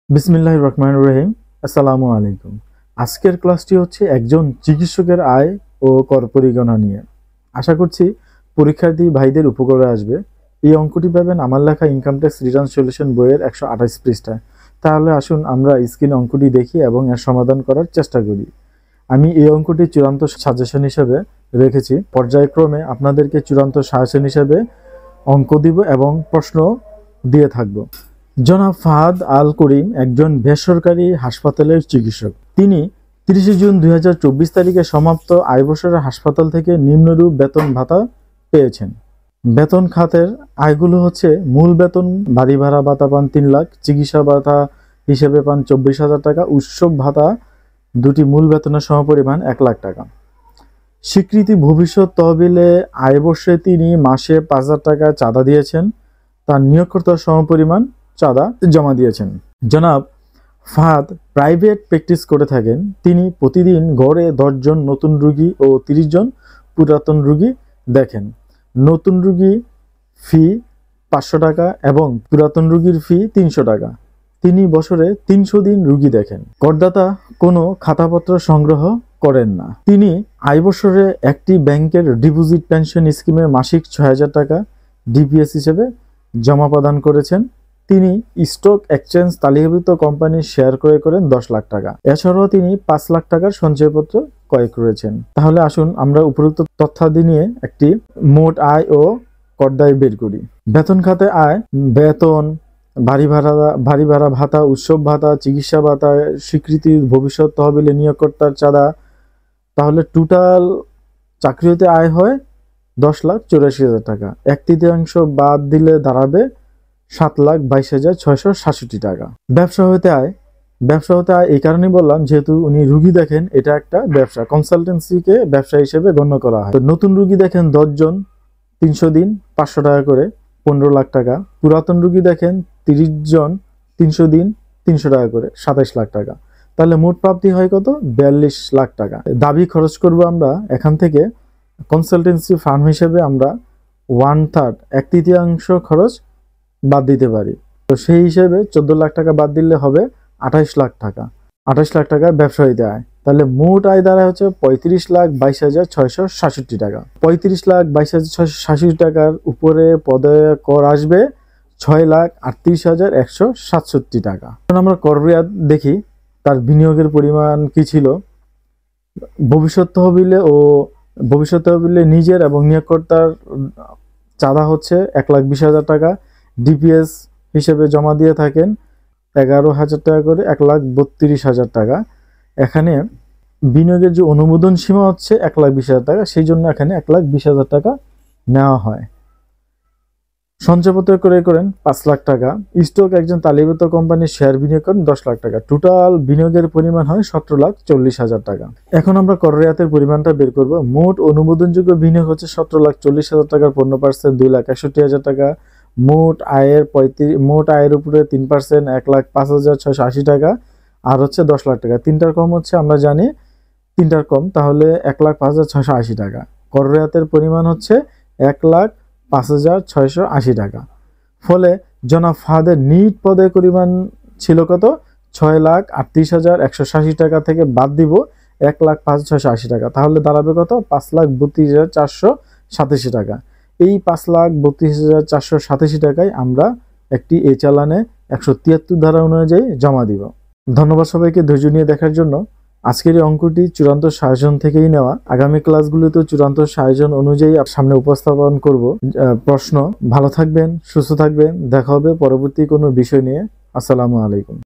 বিসমিল্লাহির রহমানির রহিম। আসসালামু আলাইকুম। আজকের ক্লাসটি হচ্ছে একজন চিকিৎসকের আয় ও কর পরিগণনা নিয়ে। আশা করছি পরীক্ষার্থী ভাইদের উপকারে আসবে। এই অঙ্কটি পাবেন আমার লেখা ইনকাম ট্যাক্স রিটার্ন সলিউশন বইয়ের 128 পৃষ্ঠায়। তাহলে আসুন আমরা স্ক্রিনে অঙ্কটি দেখি এবং এর সমাধান করার চেষ্টা করি। আমি এই অঙ্কটি চূড়ান্ত সাজেশন হিসেবে রেখেছি। পর্যায়ক্রমে আপনাদেরকে চূড়ান্ত সাজেশন হিসেবে অঙ্ক দিব এবং প্রশ্ন দিয়ে থাকব। জনাব ফাহাদ আল করিম একজন বেসরকারি হাসপাতালের চিকিৎসক। তিনি 30 জুন 2024 তারিখে সমাপ্ত আয় বছরের হাসপাতাল থেকে নিম্নরূপ বেতন ভাতা পেয়েছেন। বেতন খাতের আয়গুলো হচ্ছে: মূল বেতন বাড়ি ভাড়া ভাতা পান 3 লাখ, চিকিৎসা ভাতা হিসেবে পান 24,000 টাকা, উৎসব ভাতা দুটি মূল বেতনের সমপরিমাণ 1 লাখ টাকা। স্বীকৃতি ভবিষ্যৎ তহবিলে আয় বর্ষে তিনি মাসে 5,000 টাকা চাঁদা দিয়েছেন। তার নিয়োগকর্তার সমপরিমাণ চাঁদা জমা দিয়েছেন। জনাব ফাহাদ প্রাইভেট প্র্যাকটিস করে থাকেন। তিনি প্রতিদিন গড়ে 10 জন নতুন রোগী ও 30 জন পুরাতন রোগী দেখেন। নতুন রোগী ফি 500 টাকা এবং পুরাতন রোগীর ফি 300 টাকা। তিনি বছরে 300 দিন রোগী দেখেন। করদাতা কোনো খাতাপত্র সংগ্রহ করেন না। তিনি আয় বছরে একটি ব্যাংকের ডিপোজিট পেনশন স্কিমে মাসিক 6,000 টাকা ডিপিএস হিসেবে জমা প্রদান করেছেন। তিনি স্টক এক্সচেঞ্জ তালিকাভুক্ত কোম্পানির শেয়ার ক্রয় করেন 10 লাখ টাকা। এছাড়াও তিনি 5 লাখ টাকার সঞ্চয়পত্র ক্রয় করেছেন। তাহলে আসুন আমরা উপরোক্ত তথ্যাদি নিয়ে একটি মোট আয় ও করদায় বের করি। বেতন খাতে আয়: বেতন, বাড়ি ভাড়া ভাতা, উৎসব ভাতা, চিকিৎসা ভাতা, স্বীকৃতি ভবিষ্যৎ তহবিলে নিয়োগকর্তার চাঁদা। তাহলে টোটাল চাকরি হতে আয় হয় 10,84,000 টাকা। 1/3 বাদ দিলে দাঁড়াবে 7,22,667 টাকা। ব্যবসা হতে আয় এই কারণে বললাম যেহেতু উনি রুগী দেখেন, এটা একটা ব্যবসা, কনসালটেন্সিকে ব্যবসা হিসেবে গণ্য করা হয়। তো নতুন রুগী দেখেন 10 জন 300 দিন 500 টাকা করে 15 লাখ টাকা। পুরাতন রুগী দেখেন 30 জন 300 দিন 300 টাকা করে 27 লাখ টাকা। তাহলে মোট প্রাপ্তি হয় কত? 42 লাখ টাকা। দাবি খরচ করব আমরা এখান থেকে কনসালটেন্সি ফার্ম হিসেবে আমরা 1/3 1/3 খরচ বাদ দিতে পারি। তো সেই হিসেবে 14 লাখ টাকা বাদ দিলে হবে 28 লাখ টাকা। 28 লাখ টাকা ব্যবসায়ীতে আয়। তাহলে মোট আয় দাঁড়ায় হচ্ছে 35,22,667 টাকা। 35,22,667 টাকার উপরে পদে কর আসবে 6,38,167 টাকা। এখন আমরা কর রেয়াত দেখি তার বিনিয়োগের পরিমাণ কি ছিল। ভবিষ্যৎ তহবিলে নিজের এবং নিয়োগকর্তার চাঁদা হচ্ছে 1,20,000 টাকা। ডিপিএস হিসেবে জমা দিয়ে থাকেন 11,000 টাকা করে, 1,32,000 টাকা। এখানে বিনিয়োগের যে অনুমোদন সীমা হচ্ছে 1,20,000 টাকা, সেই জন্য এখানে 1,20,000 টাকা নেওয়া হয়। সঞ্চয়পত্র ক্রয় করেন 5 লাখ টাকা। স্টক একজন তালিকাভুক্ত কোম্পানির শেয়ার বিনিয়োগ করেন 10 লাখ টাকা। টোটাল বিনিয়োগের পরিমাণ হয় 17,40,000 টাকা। এখন আমরা কর রেয়াতের পরিমাণটা বের করব। মোট অনুমোদনযোগ্য বিনিয়োগ হচ্ছে 17,40,000 টাকার 15% 2,61,000 টাকা। মোট আয়ের উপরে 3% 1,05,680 টাকা। আর হচ্ছে 10 লাখ টাকা। তিনটার কম হচ্ছে আমরা জানি, তিনটার কম, তাহলে 1,05,680 টাকা। কর রেয়াতের পরিমাণ হচ্ছে 1,05,680 টাকা। ফলে জনাব ফাহাদের নিট পদের পরিমাণ ছিল কত? 6,38,187 টাকা থেকে বাদ দিব 1,05,680 টাকা। তাহলে দাঁড়াবে কত? 5,32,487 টাকা। এই 5,32,487 টাকায় আমরা একটি এ চালানে 173 ধারা অনুযায়ী জমা দিব। ধন্যবাদ সবাইকে ধৈর্য নিয়ে দেখার জন্য। আজকের এই অঙ্কটি চূড়ান্ত সাজেশন থেকেই নেওয়া। আগামী ক্লাসগুলিতে চূড়ান্ত সাজেশন অনুযায়ী সামনে উপস্থাপন করব প্রশ্ন। ভালো থাকবেন, সুস্থ থাকবেন। দেখা হবে পরবর্তী কোনো বিষয় নিয়ে। আসসালামু আলাইকুম।